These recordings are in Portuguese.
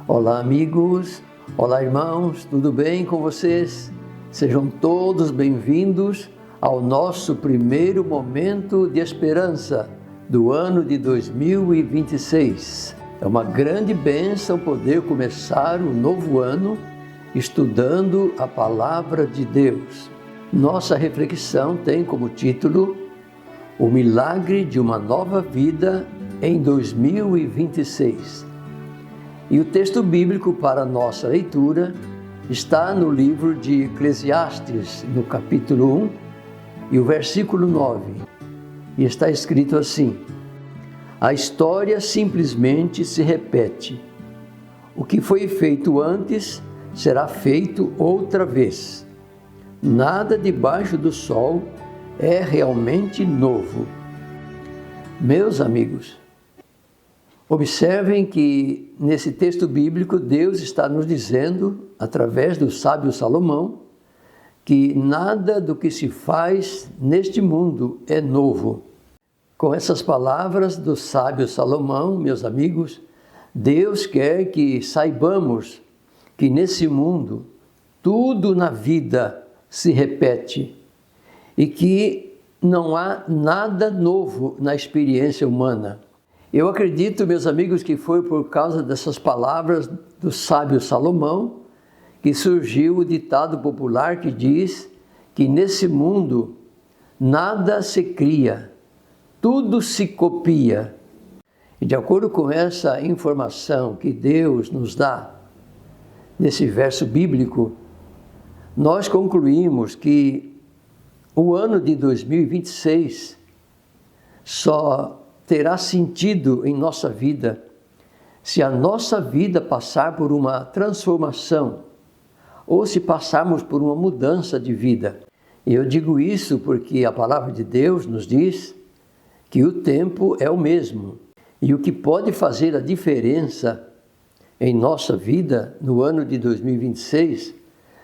Olá amigos, olá irmãos, tudo bem com vocês? Sejam todos bem-vindos ao nosso primeiro momento de esperança do ano de 2026. É uma grande bênção poder começar o novo ano estudando a Palavra de Deus. Nossa reflexão tem como título O Milagre de uma Nova Vida em 2026. E o texto bíblico para nossa leitura está no livro de Eclesiastes, no capítulo 1 e o versículo 9. E está escrito assim: a história simplesmente se repete. O que foi feito antes será feito outra vez. Nada debaixo do sol é realmente novo. Meus amigos, observem que nesse texto bíblico Deus está nos dizendo, através do sábio Salomão, que nada do que se faz neste mundo é novo. Com essas palavras do sábio Salomão, meus amigos, Deus quer que saibamos que nesse mundo tudo na vida se repete e que não há nada novo na experiência humana. Eu acredito, meus amigos, que foi por causa dessas palavras do sábio Salomão que surgiu o ditado popular que diz que nesse mundo nada se cria, tudo se copia. E de acordo com essa informação que Deus nos dá nesse verso bíblico, nós concluímos que o ano de 2026 só terá sentido em nossa vida se a nossa vida passar por uma transformação ou se passarmos por uma mudança de vida. E eu digo isso porque a palavra de Deus nos diz que o tempo é o mesmo e o que pode fazer a diferença em nossa vida no ano de 2026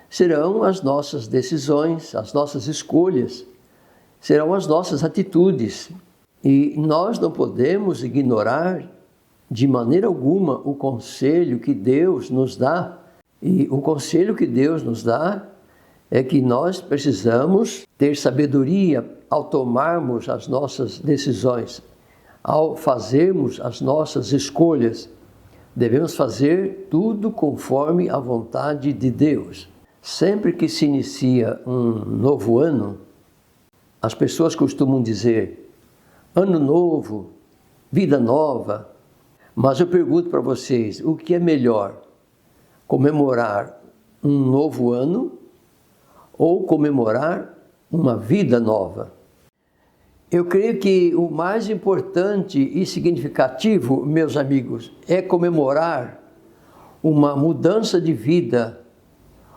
serão as nossas decisões, as nossas escolhas, serão as nossas atitudes. E nós não podemos ignorar de maneira alguma o conselho que Deus nos dá. E o conselho que Deus nos dá é que nós precisamos ter sabedoria ao tomarmos as nossas decisões, ao fazermos as nossas escolhas. Devemos fazer tudo conforme a vontade de Deus. Sempre que se inicia um novo ano, as pessoas costumam dizer: ano novo, vida nova. Mas eu pergunto para vocês, o que é melhor? Comemorar um novo ano ou comemorar uma vida nova? Eu creio que o mais importante e significativo, meus amigos, é comemorar uma mudança de vida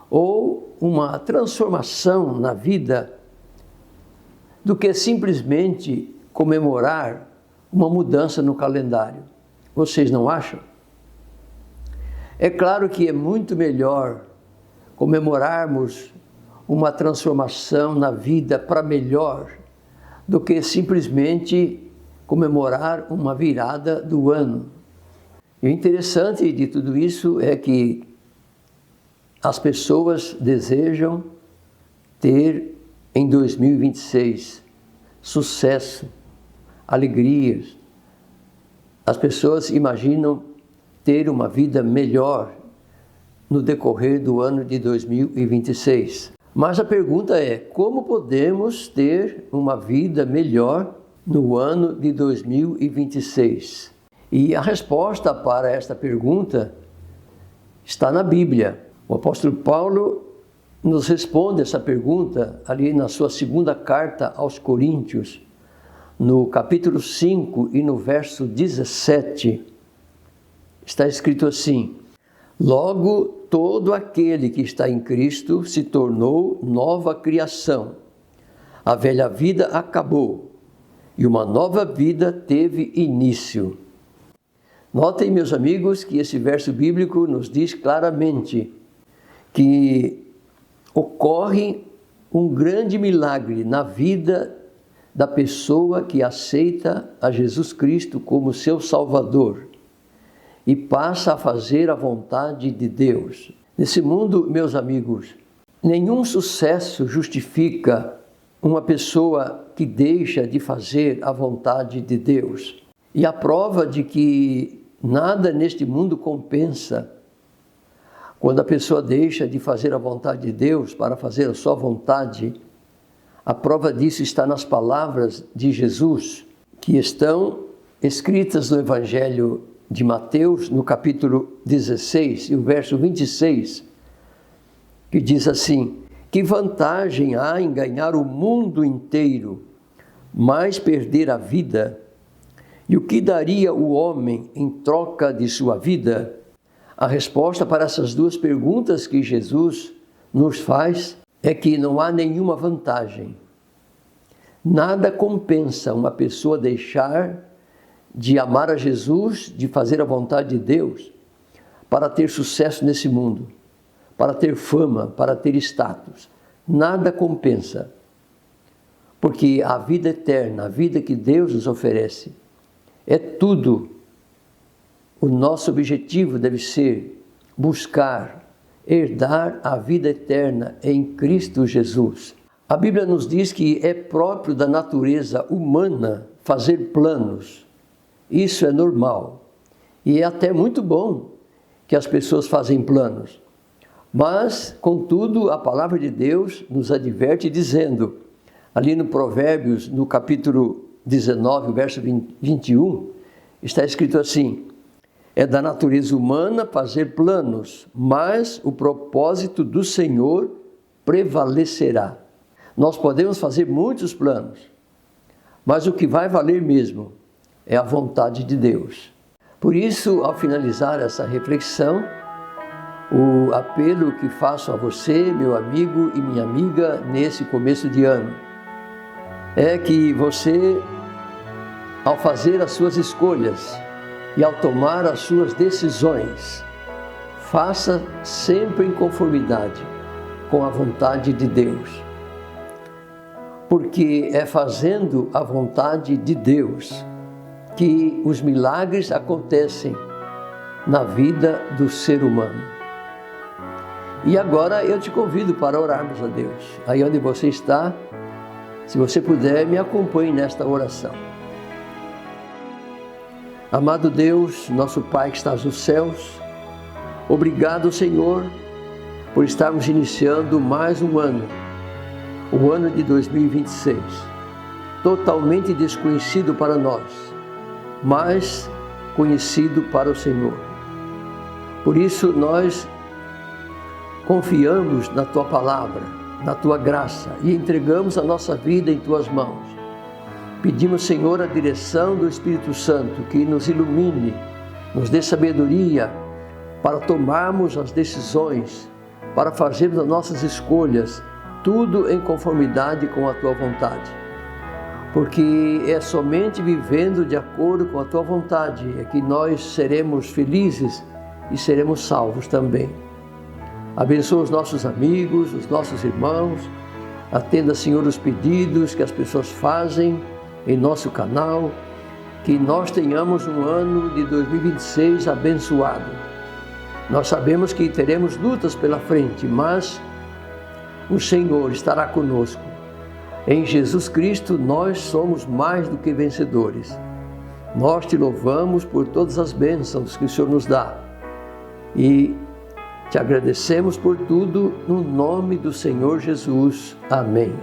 ou uma transformação na vida do que simplesmente comemorar uma mudança no calendário. Vocês não acham? É claro que é muito melhor comemorarmos uma transformação na vida para melhor do que simplesmente comemorar uma virada do ano. E o interessante de tudo isso é que as pessoas desejam ter em 2026 sucesso, alegrias. As pessoas imaginam ter uma vida melhor no decorrer do ano de 2026. Mas a pergunta é: como podemos ter uma vida melhor no ano de 2026? E a resposta para esta pergunta está na Bíblia. O apóstolo Paulo nos responde essa pergunta ali na sua segunda carta aos Coríntios, no capítulo 5 e no verso 17, está escrito assim: logo, todo aquele que está em Cristo se tornou nova criação. A velha vida acabou e uma nova vida teve início. Notem, meus amigos, que esse verso bíblico nos diz claramente que ocorre um grande milagre na vida da pessoa que aceita a Jesus Cristo como seu Salvador e passa a fazer a vontade de Deus. Nesse mundo, meus amigos, nenhum sucesso justifica uma pessoa que deixa de fazer a vontade de Deus. E a prova de que nada neste mundo compensa quando a pessoa deixa de fazer a vontade de Deus para fazer a sua vontade. A prova disso está nas palavras de Jesus, que estão escritas no Evangelho de Mateus, no capítulo 16, e o verso 26, que diz assim: que vantagem há em ganhar o mundo inteiro, mas perder a vida? E o que daria o homem em troca de sua vida? A resposta para essas duas perguntas que Jesus nos faz é que não há nenhuma vantagem. Nada compensa uma pessoa deixar de amar a Jesus, de fazer a vontade de Deus, para ter sucesso nesse mundo, para ter fama, para ter status. Nada compensa. Porque a vida eterna, a vida que Deus nos oferece, é tudo. O nosso objetivo deve ser buscar, herdar a vida eterna em Cristo Jesus. A Bíblia nos diz que é próprio da natureza humana fazer planos. Isso é normal. E é até muito bom que as pessoas fazem planos. Mas, contudo, a palavra de Deus nos adverte dizendo, ali no Provérbios, no capítulo 19, verso 21, está escrito assim: é da natureza humana fazer planos, mas o propósito do Senhor prevalecerá. Nós podemos fazer muitos planos, mas o que vai valer mesmo é a vontade de Deus. Por isso, ao finalizar essa reflexão, o apelo que faço a você, meu amigo e minha amiga, nesse começo de ano, é que você, ao fazer as suas escolhas e ao tomar as suas decisões, faça sempre em conformidade com a vontade de Deus. Porque é fazendo a vontade de Deus que os milagres acontecem na vida do ser humano. E agora eu te convido para orarmos a Deus. Aí onde você está, se você puder, me acompanhe nesta oração. Amado Deus, nosso Pai que estás nos céus, obrigado, Senhor, por estarmos iniciando mais um ano, o ano de 2026, totalmente desconhecido para nós, mas conhecido para o Senhor. Por isso nós confiamos na Tua palavra, na Tua graça e entregamos a nossa vida em Tuas mãos. Pedimos, Senhor, a direção do Espírito Santo que nos ilumine, nos dê sabedoria para tomarmos as decisões, para fazermos as nossas escolhas, tudo em conformidade com a Tua vontade. Porque é somente vivendo de acordo com a Tua vontade é que nós seremos felizes e seremos salvos também. Abençoa os nossos amigos, os nossos irmãos, atenda, Senhor, os pedidos que as pessoas fazem em nosso canal, que nós tenhamos um ano de 2026 abençoado. Nós sabemos que teremos lutas pela frente, mas o Senhor estará conosco. Em Jesus Cristo nós somos mais do que vencedores. Nós te louvamos por todas as bênçãos que o Senhor nos dá e te agradecemos por tudo no nome do Senhor Jesus. Amém.